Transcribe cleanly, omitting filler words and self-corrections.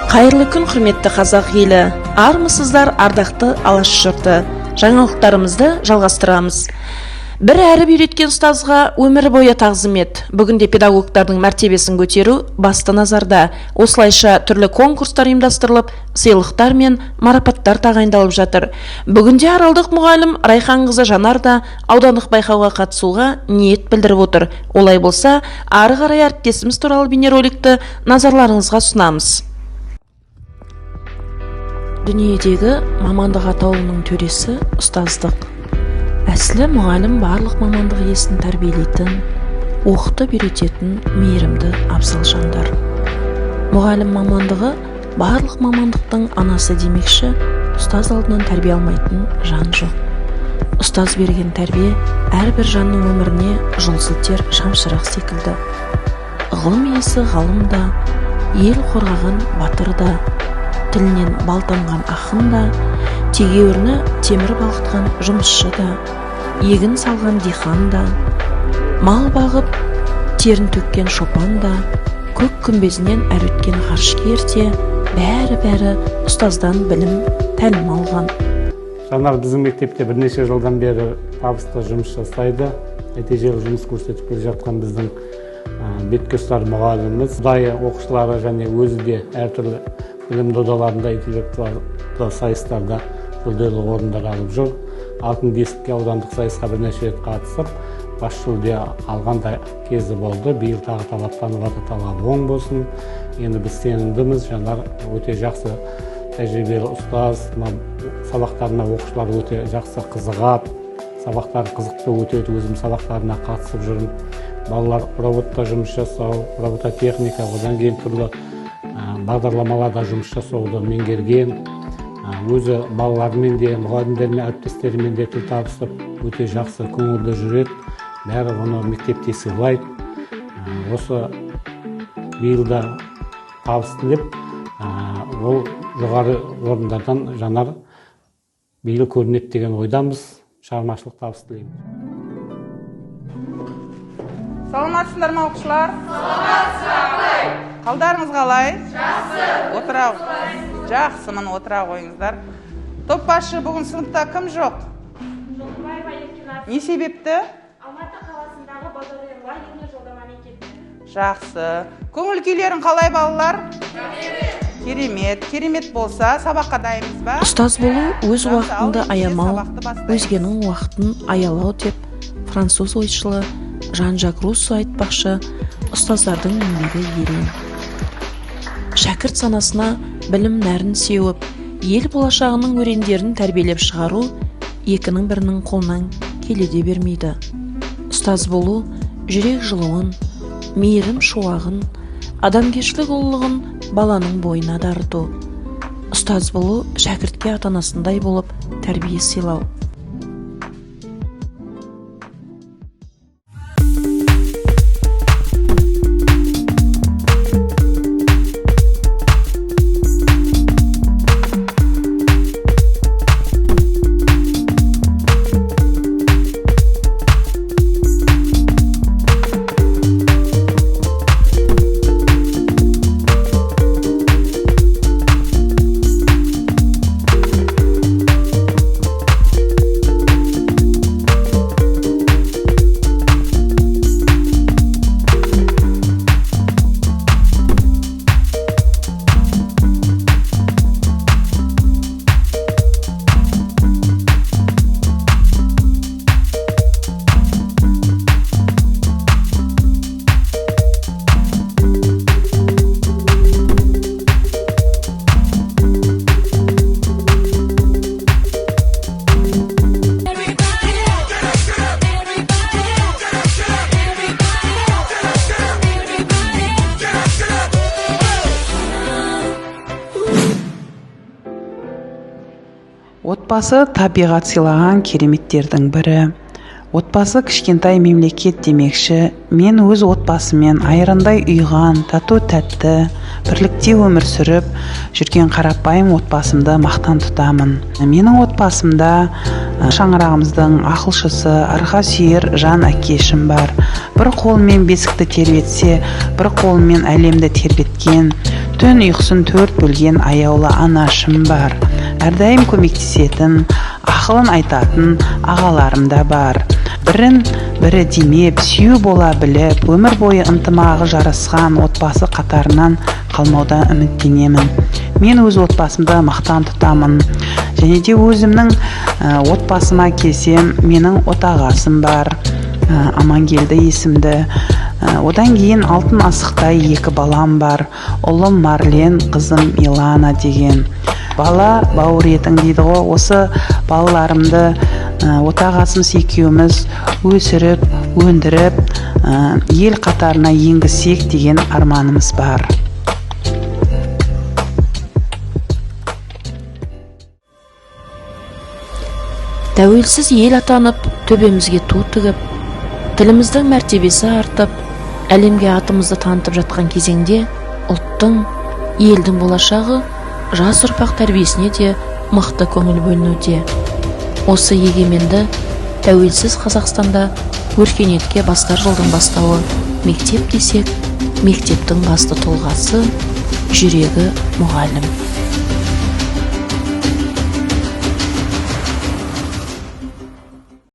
Қайырлы күн, құрметті қазақ елі. Армысыздар, ардақты алаш жұрты. Жаңалықтарымызды жалғастырамыз. Бір әріп үйреткен ұстазға өмір бойы тағзым ет. Бүгінде педагогтардың мәртебесін көтеру басты назарда. Осылайша түрлі конкурстар ұйымдастырылып, сыйлықтар мен марапаттар тағайындалып жатыр. Бүгінде аралдық мұғалім Райхан қызы Жанар да аудандық байқауға қатысуға ниет білдіріп отыр. Олай болса, ары қарай әріптесіміз туралы бейнероликті назарларыңызға ұсынамыз. Дүниедегі мамандық атаулының төресі ұстаздық. Әсілі мұғалім барлық мамандық иесін тәрбиелейтін, оқытып үйрететін мейірімді абзал жандар. Мұғалім мамандығы барлық мамандықтың анасы демекші, ұстаз алдынан тәрбие алмайтын жан жоқ. Ұстаз берген тәрбие әрбір жанның өміріне жол сілтер шамшырақ секілді. Ғылым иесі ғалым да, ел қорғаған батыр да, тілінен бал тамған ақын да, тегеуріні темір балқытқан жұмысшы да, егін салған диқан да, мал бағып терін төккен шопан да, көк күмбезінен әр өткен ғарышкер де, бәрі ұстаздан білім тәлім алған. Жанар біздің мектепте бірнеше жылдан бері табысты жұмыс жасайды. Нәтижелі жұмыс көрсетіп келе жатқан біздің бетке ұстар мұғаліміміз. Ұдайы оқушылары және өзі де әртүрлі білім додаларында, интеллектуалды сайыстарда жүлделі орындар алып жүр. Алтын бесікке аудандық сайысқа бірнеше рет қатысып, бас жүлде алған да кезі болды. Биыл тағы талаптанып жатыр, талабы оң болсын. Енді біз сенімдіміз, Жанар өте жақсы тәжірибелі ұстаз, сабақтарына оқушылар өте жақсы қызығады, сабақтары қызықты өтеді, өзім сабақтарына қатысып жүрмін. Балалар роботта жұмыс жасау, робототехника, одан кейін түрлі бағдарламаларда жұмыс жасауды меңгерген, өзі балалармен де, мұғалімдермен, әріптестерімен де тіл табысып, өте жақсы көңілді жүреді, бәрі оны мектепте сыйлайды. Осы биылда табыс тілеп, ол жоғары орындардан Жанар биыл көрінеді деген ойдамыз. Шығармашылық табыс тілейміз. Саламатсыздар ма оқушылар? Саламатсыздар. Қалдарыңыз қалай? Жақсы. Отыра. Жақсы, мына отыра қойыңыздар. Топ басшы, бүгін сыныпта кім жоқ? Не себепті? Алматы қаласындағы Базарбек лагеріне жолдамамен кетті. Жақсы. Көңіл күйлерің қалай балалар? Керемет болса, сабаққа дайынбыз ба? Ұстаз болу өз уақытыңды аямау, өзгенің уақытын аялау деп француз ойшылы Жан-Жак Руссо айтпақшы, ұстаздардың еңбегі ерен. Шәкірт санасына білім нәрін сеуіп, ел болашағының өрендерін тәрбиелеп шығару екінің бірінің қолынан келеде бермейді. Ұстаз болу жүрек жылуын, мейірім шуағын, адамгершілік ұлылығын баланың бойына дарыту. Ұстаз болу шәкіртке ата-анасындай болып тәрбие сыйлау. Отбасы табиғат сыйлаған кереметтердің бірі. Отбасы кішкентай мемлекет демекші, мен өз отбасымен айрандай ұйған, тату-тәтті, бірлікте өмір сүріп жүрген қарапайым отбасымды мақтан тұтамын. Менің отбасымда шаңырағымыздың ақылшысы, арқа сүйер жан әкешім бар. Бір қолымен бесікті тербетсе, бір қолымен әлемді тербеткен, түн ұйқысын 4 бөлген аяулы анашым бар. Әрдайым көмектесетін, ақылын айтатын ағаларым да бар. Бірін бірі демеп, сүйеу бола біліп, өмір бойы ынтымағы жарасқан отбасы қатарынан қалмаудан үміттенемін. Мен өз отбасымды мақтан тұтамын. Және де өзімнің отбасыма келсем, менің отағасым бар, Амангелді есімді. Одан кейін алтын асықтай 2 балам бар. Ұлым Марлен, қызым Илана деген. Бала бауыр етің дейді ғой. Осы балаларымды отағасымыз екеуміз өсіріп, өндіріп, ел қатарына енгізсек деген арманымыз бар. Тәуелсіз ел атанып, төбемізге ту тігіп, тіліміздің мәртебесі артып, әлемге атымызды танытып жатқан кезеңде ұлттың, елдің болашағы жас ұрпақ тәрбиесіне де мықты көңіл бөлінуде. Осы егеменді тәуелсіз Қазақстанда өркениетке бастар жолдың бастауы мектеп десек, мектептің басты тұлғасы жүрегі мұғалім.